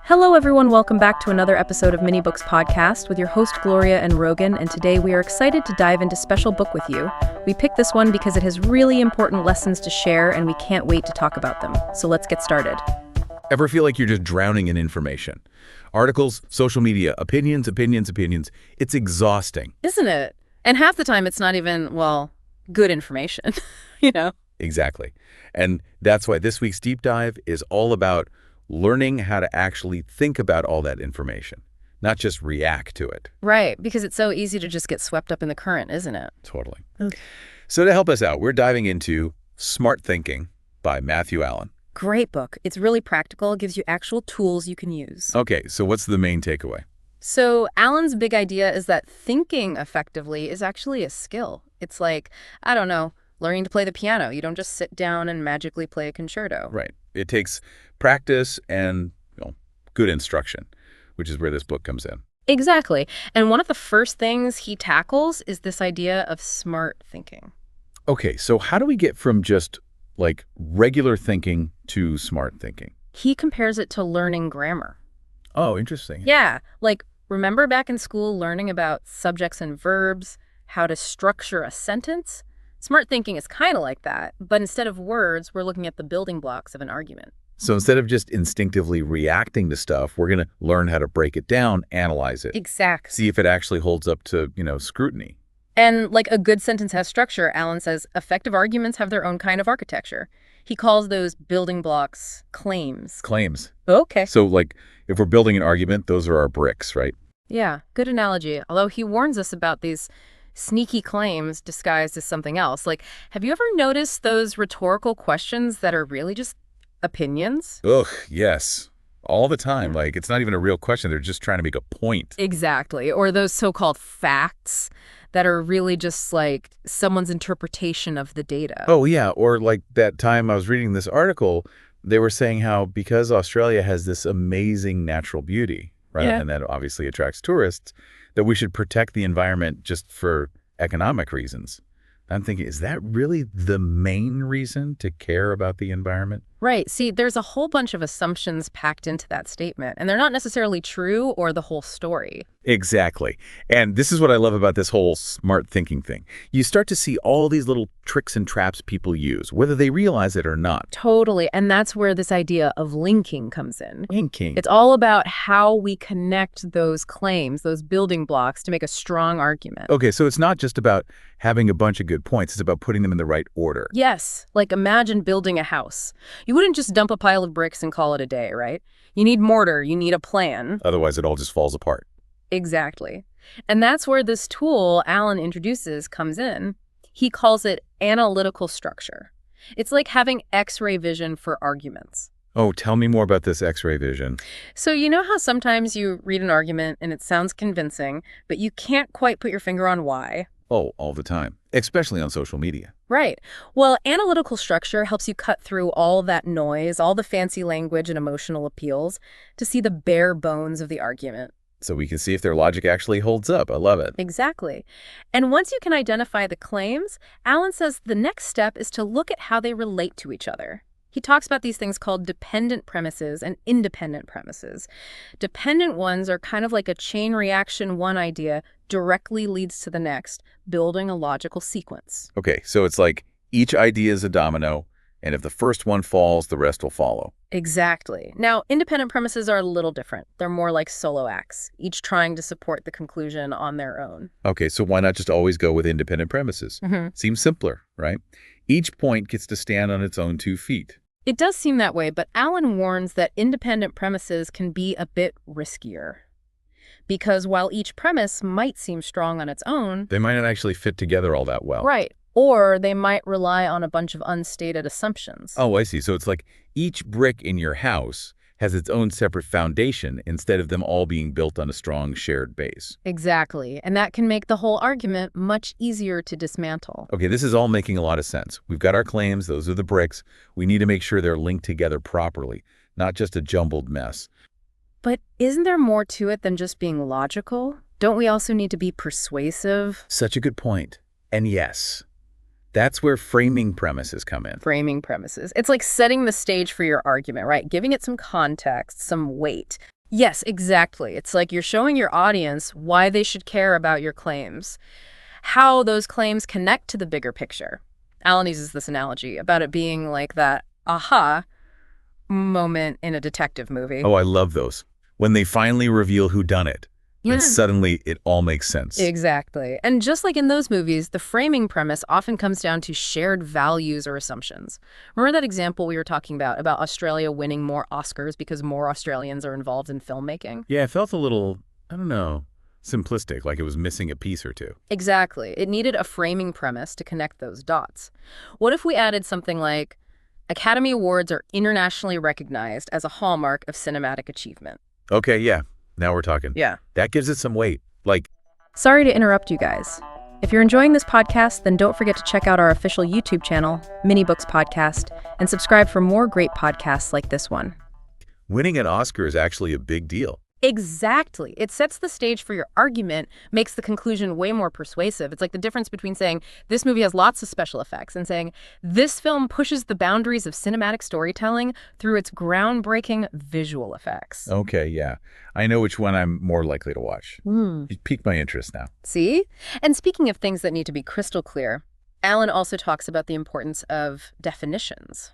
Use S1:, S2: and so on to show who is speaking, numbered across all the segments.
S1: Hello everyone, welcome back to another episode of Mini Books Podcast with your host Gloria and Rogan, and today we are excited to dive into Special Book with You. We picked this one because it has really important lessons to share and we can't wait to talk about them. So let's get started.
S2: Ever feel like you're just drowning in information? Articles, social media, opinions. It's exhausting.
S1: Isn't it? And half the time it's not even, good information, you know?
S2: Exactly. And that's why this week's deep dive is all about learning how to actually think about all that information, not just react to it.
S1: Right, because it's so easy to just get swept up in the current, isn't it?
S2: Totally.
S1: Okay.
S2: So to help us out, we're diving into Smart Thinking by Matthew Allen.
S1: Great book. It's really practical, gives you actual tools you can use.
S2: Okay, so what's the main takeaway?
S1: So Allen's big idea is that thinking effectively is actually a skill. It's like, I don't know, learning to play the piano. You don't just sit down and magically play a concerto.
S2: Right. It takes practice and good instruction, which is where this book comes in.
S1: Exactly. And one of the first things he tackles is this idea of smart thinking.
S2: Okay, so how do we get from just like regular thinking to smart thinking?
S1: He compares it to learning grammar.
S2: Oh, interesting.
S1: Yeah, like remember back in school learning about subjects and verbs, how to structure a sentence? Smart thinking is kind of like that, but instead of words, we're looking at the building blocks of an argument.
S2: So instead of just instinctively reacting to stuff, we're going to learn how to break it down, analyze it.
S1: Exactly.
S2: See if it actually holds up to, scrutiny.
S1: And like a good sentence has structure, Allen says effective arguments have their own kind of architecture. He calls those building blocks claims.
S2: Claims.
S1: Okay.
S2: So like if we're building an argument, those are our bricks, right?
S1: Yeah, good analogy. Although he warns us about these sneaky claims disguised as something else. Like, have you ever noticed those rhetorical questions that are really just opinions?
S2: Ugh, yes. All the time. Like, it's not even a real question. They're just trying to make a point.
S1: Exactly. Or those so-called facts that are really just like someone's interpretation of the data.
S2: Oh, yeah. Or like that time I was reading this article, they were saying how because Australia has this amazing natural beauty, right?
S1: Yeah.
S2: And that obviously attracts tourists, that we should protect the environment just for economic reasons. I'm thinking, is that really the main reason to care about the environment?
S1: Right. See, there's a whole bunch of assumptions packed into that statement, and they're not necessarily true or the whole story.
S2: Exactly. And this is what I love about this whole smart thinking thing. You start to see all these little tricks and traps people use, whether they realize it or not.
S1: Totally. And that's where this idea of linking comes in.
S2: Linking.
S1: It's all about how we connect those claims, those building blocks, to make a strong argument.
S2: Okay, so it's not just about having a bunch of good points. It's about putting them in the right order.
S1: Yes. Like imagine building a house. You wouldn't just dump a pile of bricks and call it a day, right? You need mortar. You need a plan.
S2: Otherwise, it all just falls apart.
S1: Exactly. And that's where this tool Allen introduces comes in. He calls it analytical structure. It's like having X-ray vision for arguments.
S2: Oh, tell me more about this X-ray vision.
S1: So you know how sometimes you read an argument and it sounds convincing, but you can't quite put your finger on why?
S2: Oh, all the time, especially on social media.
S1: Right. Well, analytical structure helps you cut through all that noise, all the fancy language and emotional appeals to see the bare bones of the argument.
S2: So we can see if their logic actually holds up. I love it.
S1: Exactly. And once you can identify the claims, Allen says the next step is to look at how they relate to each other. He talks about these things called dependent premises and independent premises. Dependent ones are kind of like a chain reaction. One idea directly leads to the next, building a logical sequence.
S2: Okay, so it's like each idea is a domino, and if the first one falls, the rest will follow.
S1: Exactly. Now, independent premises are a little different. They're more like solo acts, each trying to support the conclusion on their own.
S2: Okay, so why not just always go with independent premises? Seems simpler, right? Each point gets to stand on its own 2 feet.
S1: It does seem that way, but Allen warns that independent premises can be a bit riskier. Because while each premise might seem strong on its own,
S2: they might not actually fit together all that well.
S1: Right. Or they might rely on a bunch of unstated assumptions.
S2: Oh, I see. So it's like each brick in your house has its own separate foundation instead of them all being built on a strong shared base.
S1: Exactly. And that can make the whole argument much easier to dismantle.
S2: Okay, this is all making a lot of sense. We've got our claims. Those are the bricks. We need to make sure they're linked together properly, not just a jumbled mess.
S1: But isn't there more to it than just being logical? Don't we also need to be persuasive?
S2: Such a good point. And yes, That's where framing premises come in.
S1: Framing premises. It's like setting the stage for your argument, right? Giving it some context, some weight. Yes, exactly. It's like you're showing your audience why they should care about your claims, how those claims connect to the bigger picture. Alan uses this analogy about it being like that aha moment in a detective movie.
S2: Oh, I love those. When they finally reveal who done it,
S1: Yeah.
S2: and suddenly it all makes sense.
S1: Exactly. And just like in those movies, the framing premise often comes down to shared values or assumptions. Remember that example we were talking about Australia winning more Oscars because more Australians are involved in filmmaking?
S2: Yeah, it felt a little, I don't know, simplistic, like it was missing a piece or two.
S1: Exactly. It needed a framing premise to connect those dots. What if we added something like, Academy Awards are internationally recognized as a hallmark of cinematic achievement?
S2: Okay, yeah, now we're talking.
S1: Yeah.
S2: That gives it some weight. Like,
S1: Sorry to interrupt you guys. If you're enjoying this podcast, then don't forget to check out our official YouTube channel, Mini Books Podcast, and subscribe for more great podcasts like this one.
S2: winning an Oscar is actually a big deal.
S1: Exactly. It sets the stage for your argument, makes the conclusion way more persuasive. It's like the difference between saying, this movie has lots of special effects, and saying, this film pushes the boundaries of cinematic storytelling through its groundbreaking visual effects.
S2: Okay, yeah. I know which one I'm more likely to watch. You piqued my interest now.
S1: See? And speaking of things that need to be crystal clear, Alan also talks about the importance of definitions.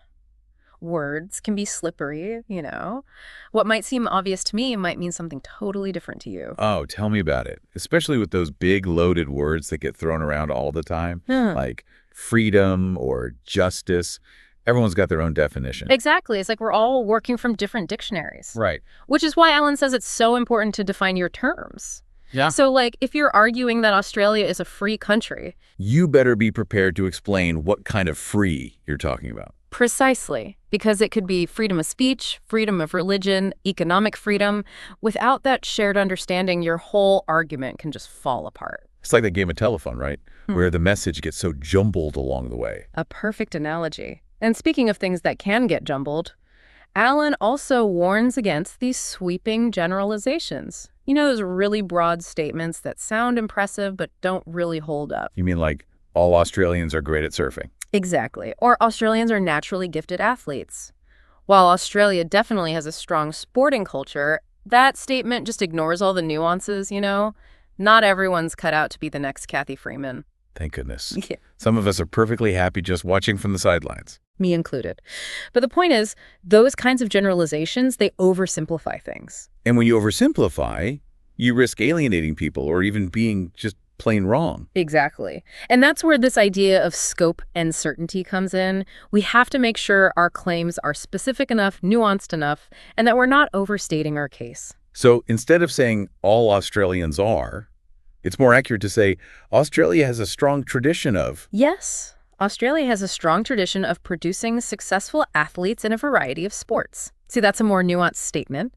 S1: Words can be slippery, you know. What might seem obvious to me might mean something totally different to you.
S2: Oh, tell me about it. Especially with those big loaded words that get thrown around all the time, like freedom or justice. Everyone's got their own definition.
S1: Exactly. It's like we're all working from different dictionaries.
S2: Right.
S1: Which is why Alan says it's so important to define your terms.
S2: Yeah.
S1: So, like, if you're arguing that Australia is a free country.
S2: You better be prepared to explain what kind of free you're talking about.
S1: Precisely. Because it could be freedom of speech, freedom of religion, economic freedom. Without that shared understanding, your whole argument can just fall apart.
S2: It's like that game of telephone, right? Where the message gets so jumbled along the way.
S1: A perfect analogy. And speaking of things that can get jumbled, Alan also warns against these sweeping generalizations. You know, those really broad statements that sound impressive but don't really hold up.
S2: You mean like all Australians are great at surfing?
S1: Exactly. Or Australians are naturally gifted athletes. While Australia definitely has a strong sporting culture, that statement just ignores all the nuances, you know? Not everyone's cut out to be the next Kathy Freeman.
S2: Thank goodness.
S1: Yeah.
S2: Some of us are perfectly happy just watching from the sidelines.
S1: Me included. But the point is, those kinds of generalizations, they oversimplify things.
S2: And when you oversimplify, you risk alienating people or even being just plain wrong.
S1: Exactly. And that's where this idea of scope and certainty comes in. We have to make sure our claims are specific enough, nuanced enough, and that we're not overstating our case.
S2: So instead of saying all Australians are, it's more accurate to say Australia has a strong tradition of.
S1: Yes, Australia has a strong tradition of producing successful athletes in a variety of sports. See, that's a more nuanced statement,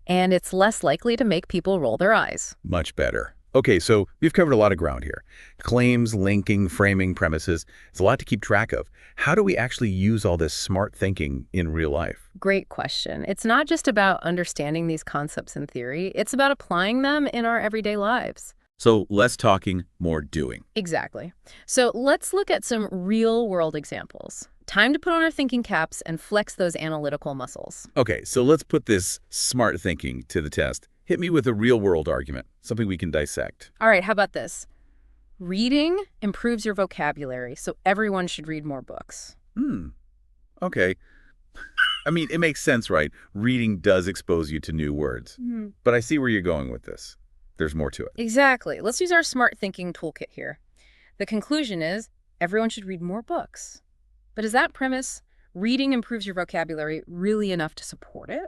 S1: and it's less likely to make people roll their eyes.
S2: Much better. Okay, so we've covered a lot of ground here. Claims, linking, framing, premises. It's a lot to keep track of. How do we actually use all this smart thinking in real life?
S1: Great question. It's not just about understanding these concepts in theory. It's about applying them in our everyday lives.
S2: So less talking, more doing.
S1: Exactly. So let's look at some real-world examples. Time to put on our thinking caps and flex those analytical muscles.
S2: Okay, so let's put this smart thinking to the test. Hit me with a real-world argument, something we can dissect.
S1: All right, how about this? Reading improves your vocabulary, so everyone should read more books.
S2: Okay. I mean, it makes sense, right? Reading does expose you to new words. But I see where you're going with this. There's more to it.
S1: Exactly. Let's use our smart thinking toolkit here. The conclusion is everyone should read more books. But is that premise, reading improves your vocabulary, really enough to support it?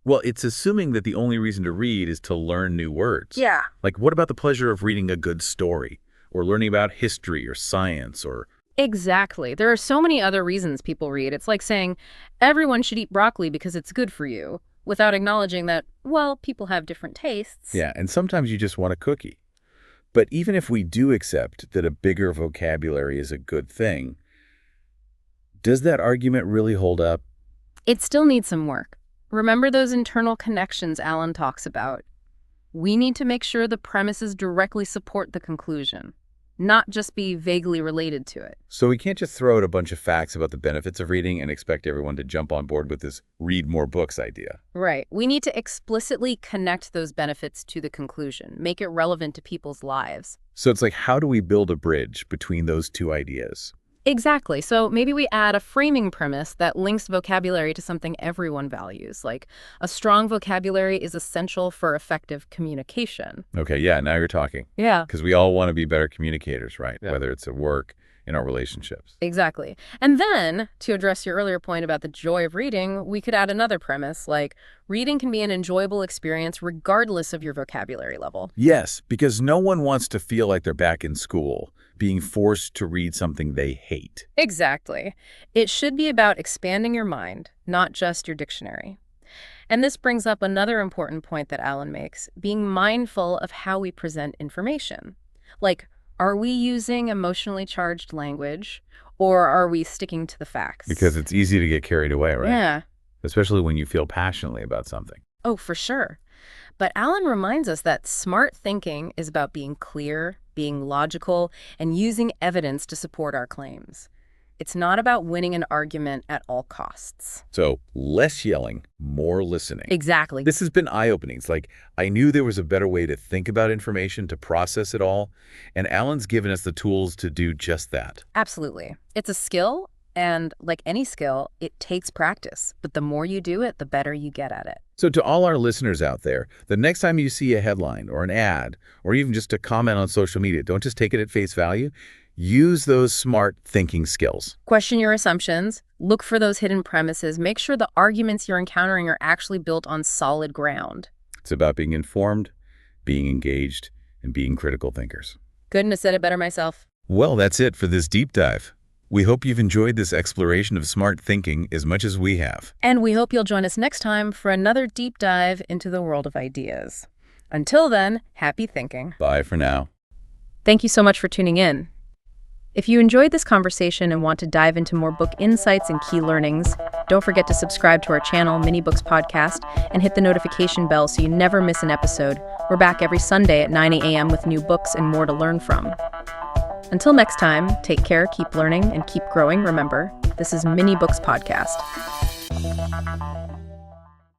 S2: Well, it's assuming that the only reason to read is to learn new words.
S1: Yeah.
S2: Like, what about the pleasure of reading a good story? Or learning about history or science or...
S1: Exactly. There are so many other reasons people read. It's like saying everyone should eat broccoli because it's good for you, without acknowledging that, well, people have different tastes.
S2: Yeah, and sometimes you just want a cookie. But even if we do accept that a bigger vocabulary is a good thing, does that argument really hold up?
S1: It still needs some work. Remember those internal connections Alan talks about. We need to make sure the premises directly support the conclusion, not just be vaguely related to it.
S2: So we can't just throw out a bunch of facts about the benefits of reading and expect everyone to jump on board with this read more books idea.
S1: Right. We need to explicitly connect those benefits to the conclusion, make it relevant to people's lives.
S2: So it's like, how do we build a bridge between those two ideas?
S1: Exactly. So maybe we add a framing premise that links vocabulary to something everyone values, like a strong vocabulary is essential for effective communication.
S2: Okay, yeah, now you're talking.
S1: Yeah.
S2: Because we all want to be better communicators, right?
S3: Yeah.
S2: Whether it's at work, in our relationships.
S1: Exactly. And then, to address your earlier point about the joy of reading, we could add another premise, like reading can be an enjoyable experience regardless of your vocabulary level.
S2: Yes, because no one wants to feel like they're back in school, being forced to read something they hate.
S1: Exactly. It should be about expanding your mind, not just your dictionary. And this brings up another important point that Alan makes, being mindful of how we present information. Like, are we using emotionally charged language, or are we sticking to the facts?
S2: Because it's easy to get carried away, right?
S1: Yeah.
S2: Especially when you feel passionately about something.
S1: Oh, for sure. But Alan reminds us that smart thinking is about being clear, being logical, and using evidence to support our claims. It's not about winning an argument at all costs.
S2: So less yelling, more listening.
S1: Exactly.
S2: This has been eye-opening. It's like, I knew there was a better way to think about information, to process it all, and Alan's given us the tools to do just that.
S1: Absolutely. It's a skill, and like any skill, it takes practice. But the more you do it, the better you get at it.
S2: So to all our listeners out there, the next time you see a headline or an ad, or even just a comment on social media, don't just take it at face value. Use those smart thinking skills.
S1: Question your assumptions, look for those hidden premises, make sure the arguments you're encountering are actually built on solid ground.
S2: It's about being informed, being engaged, and being critical thinkers.
S1: Couldn't have said it better myself.
S2: Well, that's it for this deep dive. We hope you've enjoyed this exploration of smart thinking as much as we have.
S1: And we hope you'll join us next time for another deep dive into the world of ideas. Until then, happy thinking.
S2: Bye for now.
S1: Thank you so much for tuning in. If you enjoyed this conversation and want to dive into more book insights and key learnings, don't forget to subscribe to our channel, Mini Books Podcast, and hit the notification bell so you never miss an episode. We're back every Sunday at 9 a.m. with new books and more to learn from. Until next time, take care, keep learning, and keep growing. Remember, this is Mini Books Podcast.